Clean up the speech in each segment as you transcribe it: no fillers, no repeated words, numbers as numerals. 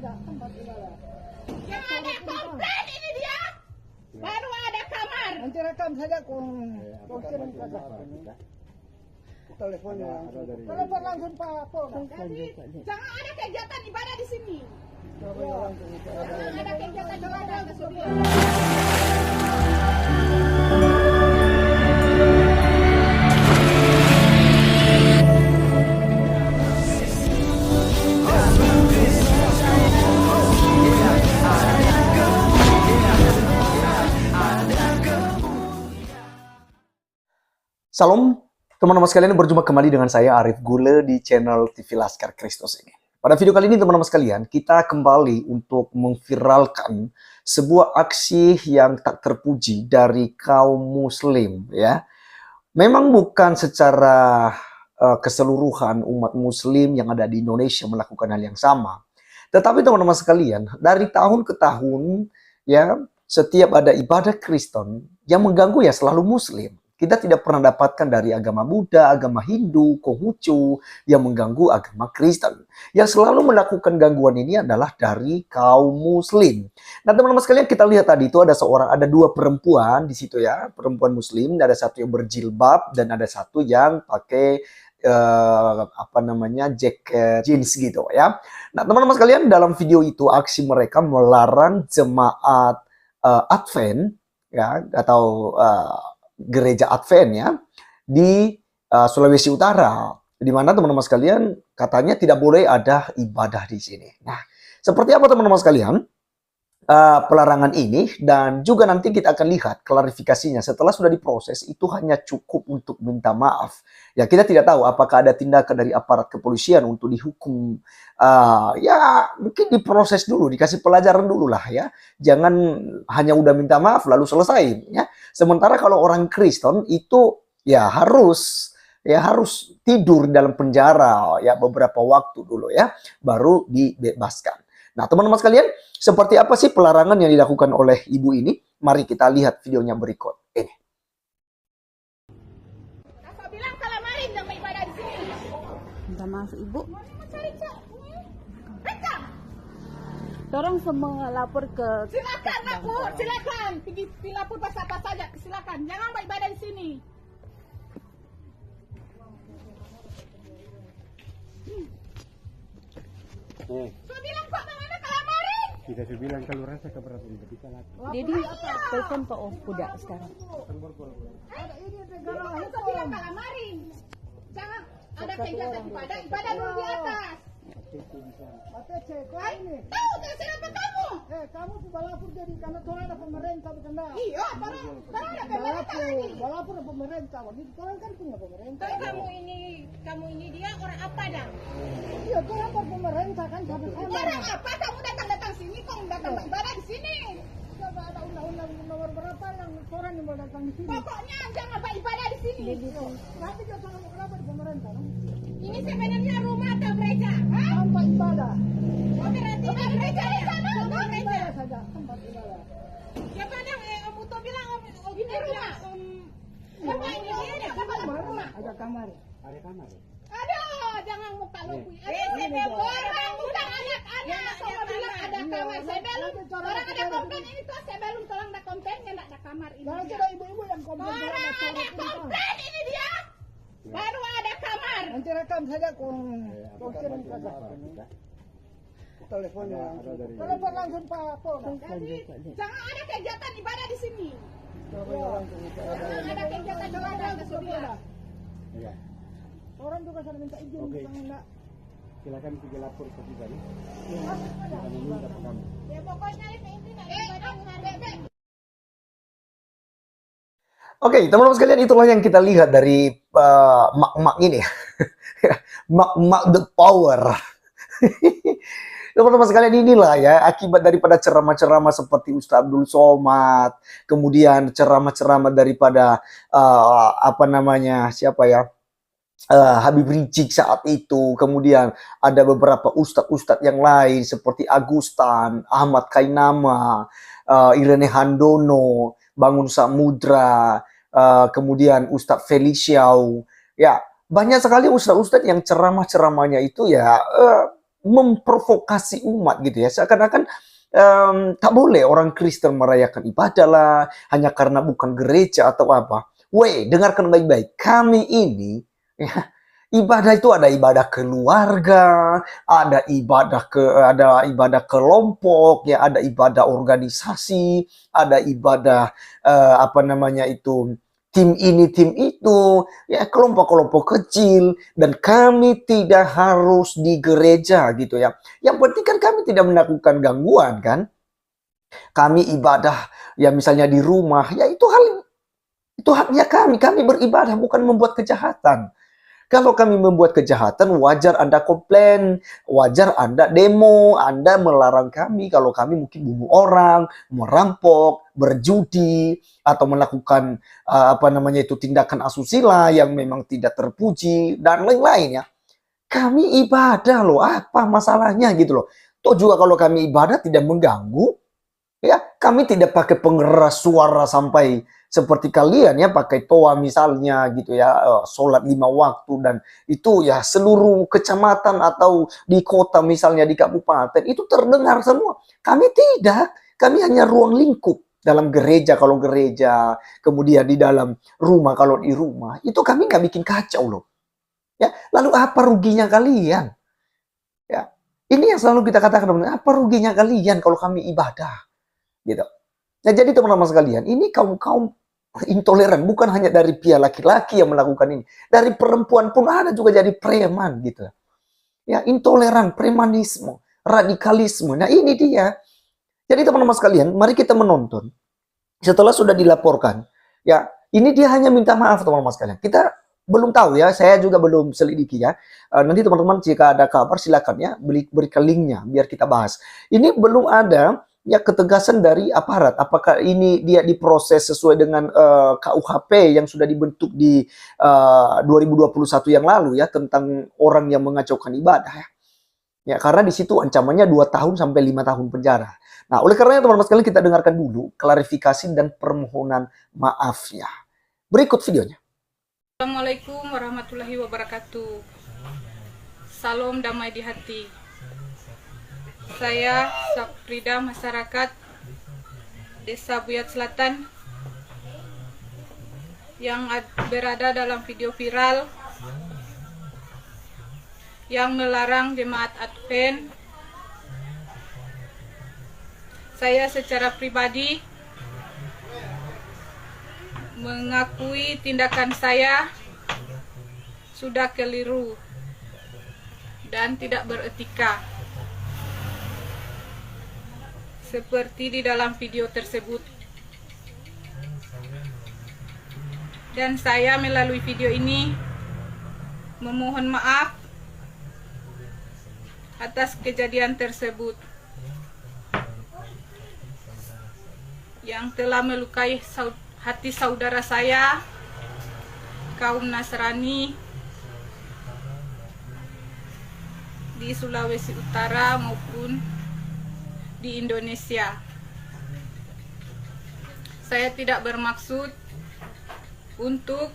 saja tempat ibadah. Yang ada komplain ini dia. Baru ada kamar. Nanti rekam saja kau kirim ke teleponnya. Telepon langsung Pak Polda. Jadi jangan ada kegiatan ibadah di sini. Jangan ada kegiatan ibadah di sini. Salam teman-teman sekalian, berjumpa kembali dengan saya Arif Gule di channel TV Laskar Kristus ini. Pada video kali ini teman-teman sekalian, kita kembali untuk memviralkan sebuah aksi yang tak terpuji dari kaum muslim ya. Memang bukan secara keseluruhan umat muslim yang ada di Indonesia melakukan hal yang sama. Tetapi teman-teman sekalian, dari tahun ke tahun ya, setiap ada ibadah Kristen yang mengganggu ya selalu muslim. Kita tidak pernah dapatkan dari agama Buddha, agama Hindu, Konghucu yang mengganggu agama Kristen. Yang selalu melakukan gangguan ini adalah dari kaum muslim. Nah teman-teman sekalian, kita lihat tadi itu ada dua perempuan di situ ya, perempuan muslim. Ada satu yang berjilbab dan ada satu yang pakai jaket jeans gitu ya. Nah teman-teman sekalian, dalam video itu aksi mereka melarang jemaat Advent ya, atau gereja Advent ya di Sulawesi Utara, di mana teman-teman sekalian katanya tidak boleh ada ibadah di sini. Nah, seperti apa teman-teman sekalian pelarangan ini, dan juga nanti kita akan lihat klarifikasinya setelah sudah diproses. Itu hanya cukup untuk minta maaf. Ya, kita tidak tahu apakah ada tindakan dari aparat kepolisian untuk dihukum. Ya, mungkin diproses dulu, dikasih pelajaran dulu lah ya. Jangan hanya udah minta maaf lalu selesai ya. Sementara kalau orang Kristen itu ya harus tidur dalam penjara ya beberapa waktu dulu ya, baru dibebaskan. Nah, teman-teman sekalian, seperti apa sih pelarangan yang dilakukan oleh ibu ini? Mari kita lihat videonya berikut ini. Kakak bilang kalau marin jangan ibadah di sini. Minta maaf ibu. Rekam. Orang semua lapor ke. Silakan lapor, silakan. Pergi lapor apa saja, silakan. Jangan ibadah di sini. Saya bilang kok mana kalau marin? Kita sudah bilang kalau rasa keberatan tidak bisa lagi. Jadi telepon Pak Kuda sekarang. Saya bilang kalau marin. Jangan ada kegiatan ibadah dulu di atas. Tahu kan siapa kamu? Kamu tuh balapur jadi karena tuh ada pemerintah bukan dah. Iya, karena ada pemerintah lagi. Balapur ada pemerintah. Ini kalian kan punya pemerintah. Kalau kamu ini dia orang apa dah? Iya, tuh apa pemerintah kan sama-sama. Orang apa? Kamu datang sini, kamu datang ibadah di sini. Coba ada undang-undang nomor berapa yang orang yang mau datang di sini? Pokoknya jangan ibadah di sini. Nanti dia kalau kenapa di pemerintah? No? Ini sebenarnya rumah atau gereja? Hah? Tempat ibadah. Oh, berarti ada gereja di sana? Tempat Gereja. ibadah saja, tempat ibadah. Siapa yang Muto bilang ini rumah? Rumah ini dia, apa rumah? Ada kamar. Ada kamar. Aduh, jangan muka lupa. Orang bukan anak-anak. Saya bilang ada kamar. Orang ada komplain ini tuh sebelum tolong ada komplainnya tidak ada kamar ini. Jangan dia. ada ibu-ibu yang komplain. Orang ada komplain ini dia. Baru ada kamar. Nanti rekam saja kau kirim ke teleponnya. Telepon langsung Pak Polda. Jadi jangan ada kegiatan ibadah di sini. Jangan ada kegiatan ibadah di sini. Ya. Orang juga sudah minta izin. Oke. Enggak. Silakan pergi lapor ke kita nih. Kita minta ke kamu. Ya pokoknya ini tidak ada ibadah. Oke, teman-teman sekalian, itulah yang kita lihat dari mak-mak ini. Mak-mak the power. Teman-teman sekalian, inilah ya akibat daripada ceramah-ceramah seperti Ustaz Abdul Somad, kemudian ceramah-ceramah daripada Habib Rizik saat itu, kemudian ada beberapa ustadz-ustadz yang lain seperti Agustan, Ahmad Kainama, Irene Handono, Bangun Samudra, kemudian Ustadz Feliciau, ya banyak sekali ustadz-ustadz yang ceramah-ceramahnya itu ya memprovokasi umat gitu ya. Seakan-akan tak boleh orang Kristen merayakan ibadah lah hanya karena bukan gereja atau apa. Weh, dengarkan baik-baik. Kami ini ya, ibadah itu ada ibadah keluarga, ada ibadah kelompok, ya, ada ibadah organisasi, ada ibadah apa namanya itu, tim ini, tim itu, ya, kelompok-kelompok kecil, dan kami tidak harus di gereja gitu ya. Yang penting kan kami tidak melakukan gangguan kan. Kami ibadah ya misalnya di rumah, ya itu haknya kami beribadah bukan membuat kejahatan. Kalau kami membuat kejahatan, wajar Anda komplain, wajar Anda demo, Anda melarang kami kalau kami mungkin bunuh orang, merampok, berjudi, atau melakukan apa namanya itu tindakan asusila yang memang tidak terpuji dan lain-lain ya. Kami ibadah loh, apa masalahnya gitu loh. Toh juga kalau kami ibadah tidak mengganggu, ya kami tidak pakai pengeras suara sampai seperti kalian ya, pakai toa misalnya gitu ya, sholat 5 waktu, dan itu ya seluruh kecamatan atau di kota misalnya di kabupaten itu terdengar semua. Kami tidak, kami hanya ruang lingkup dalam gereja kalau gereja, kemudian di dalam rumah kalau di rumah, itu kami nggak bikin kacau loh. Ya, lalu apa ruginya kalian? Ya, ini yang selalu kita katakan, apa ruginya kalian kalau kami ibadah? Gitu. Nah, jadi teman-teman sekalian, ini kaum intoleran, bukan hanya dari pihak laki-laki yang melakukan ini, dari perempuan pun ada juga jadi preman gitu ya, intoleran, premanisme, radikalisme. Nah ini dia. Jadi teman-teman sekalian, mari kita menonton setelah sudah dilaporkan ya. Ini dia hanya minta maaf teman-teman sekalian, kita belum tahu ya, saya juga belum selidiki ya. Nanti teman-teman jika ada kabar silakan ya berikan linknya biar kita bahas. Ini belum ada ya ketegasan dari aparat, apakah ini dia diproses sesuai dengan KUHP yang sudah dibentuk di 2021 yang lalu ya, tentang orang yang mengacaukan ibadah ya. Ya, karena di situ ancamannya 2 tahun sampai 5 tahun penjara. Nah, oleh karenanya teman-teman sekalian, kita dengarkan dulu klarifikasi dan permohonan maafnya. Berikut videonya. Assalamualaikum warahmatullahi wabarakatuh. Salam damai di hati. Saya Saprida, masyarakat Desa Buyat Selatan yang berada dalam video viral yang melarang jemaat Advent. Saya secara pribadi mengakui tindakan saya sudah keliru dan tidak beretika, seperti di dalam video tersebut. Dan saya melalui video ini memohon maaf atas kejadian tersebut yang telah melukai hati saudara saya, kaum Nasrani di Sulawesi Utara maupun di Indonesia. Saya tidak bermaksud untuk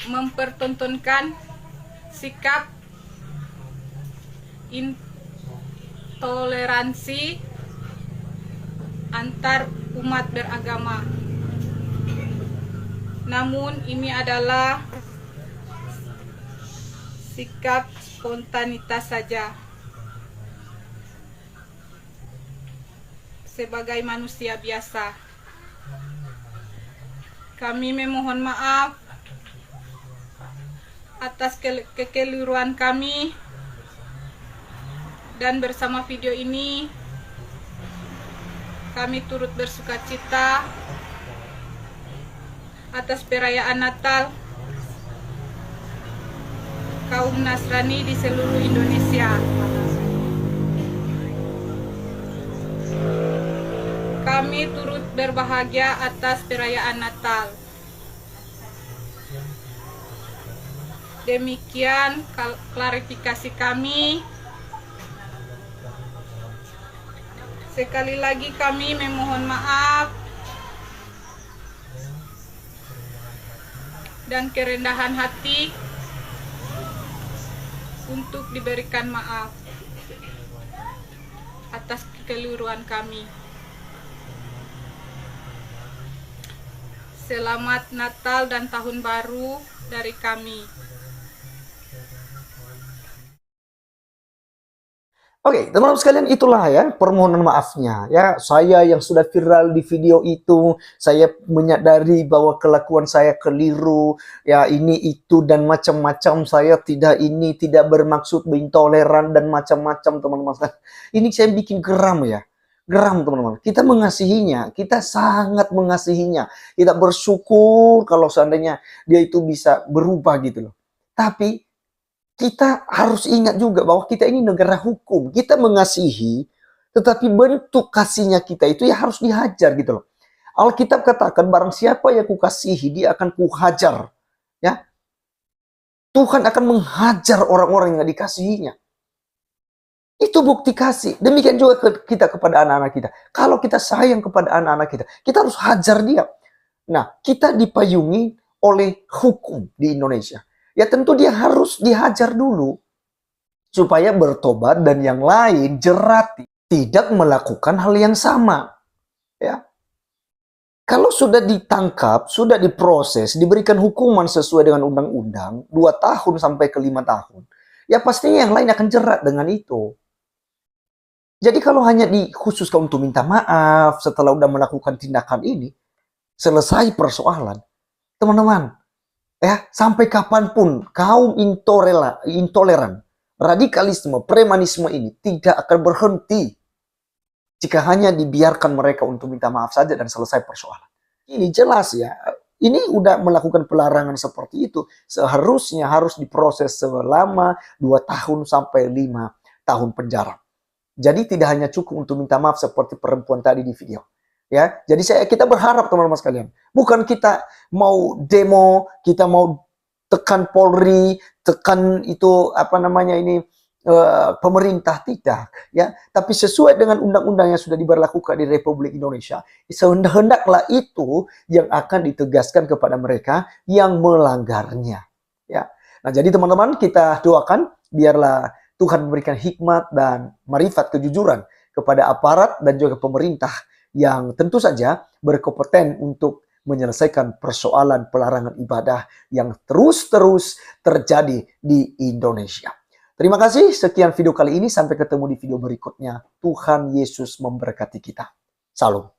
mempertontonkan sikap intoleransi antar umat beragama. Namun ini adalah sikap spontanitas saja. Sebagai manusia biasa, kami memohon maaf atas kekeliruan kami, dan bersama video ini kami turut bersukacita atas perayaan Natal kaum Nasrani di seluruh Indonesia. Kami turut berbahagia atas perayaan Natal. Demikian klarifikasi kami. Sekali lagi kami memohon maaf dan kerendahan hati untuk diberikan maaf atas kekeliruan kami. Selamat Natal dan Tahun Baru dari kami. Oke, teman-teman sekalian, itulah ya permohonan maafnya. Ya, saya yang sudah viral di video itu, saya menyadari bahwa kelakuan saya keliru, ya ini itu dan macam-macam. Saya tidak bermaksud intoleran dan macam-macam, teman-teman sekalian. Ini saya bikin geram ya. Geram, teman-teman. Kita mengasihinya, kita sangat mengasihinya. Kita bersyukur kalau seandainya dia itu bisa berubah gitu loh. Tapi kita harus ingat juga bahwa kita ini negara hukum. Kita mengasihi, tetapi bentuk kasihnya kita itu ya harus dihajar gitu loh. Alkitab katakan barang siapa yang kukasihi, dia akan kuhajar. Ya, Tuhan akan menghajar orang-orang yang dikasihinya. Itu bukti kasih. Demikian juga kita kepada anak-anak kita. Kalau kita sayang kepada anak-anak kita, kita harus hajar dia. Nah, kita dipayungi oleh hukum di Indonesia. Ya tentu dia harus dihajar dulu supaya bertobat dan yang lain jerat, tidak melakukan hal yang sama. Ya. Kalau sudah ditangkap, sudah diproses, diberikan hukuman sesuai dengan undang-undang 2 tahun sampai ke 5 tahun, ya pastinya yang lain akan jerat dengan itu. Jadi kalau hanya dikhususkan untuk minta maaf setelah udah melakukan tindakan ini, selesai persoalan. Teman-teman, ya, sampai kapanpun kaum intoleran, radikalisme, premanisme ini tidak akan berhenti jika hanya dibiarkan mereka untuk minta maaf saja dan selesai persoalan. Ini jelas ya, ini udah melakukan pelarangan seperti itu, seharusnya harus diproses selama 2 tahun sampai 5 tahun penjara. Jadi tidak hanya cukup untuk minta maaf seperti perempuan tadi di video. Ya, jadi kita berharap teman-teman sekalian, bukan kita mau demo, kita mau tekan Polri, tekan itu pemerintah, tidak, ya. Tapi sesuai dengan undang-undang yang sudah diberlakukan di Republik Indonesia, sehendaklah itu yang akan ditegaskan kepada mereka yang melanggarnya. Ya, nah jadi teman-teman kita doakan biarlah Tuhan memberikan hikmat dan marifat kejujuran kepada aparat dan juga pemerintah yang tentu saja berkompeten untuk menyelesaikan persoalan pelarangan ibadah yang terus-terus terjadi di Indonesia. Terima kasih, sekian video kali ini. Sampai ketemu di video berikutnya. Tuhan Yesus memberkati kita. Salam.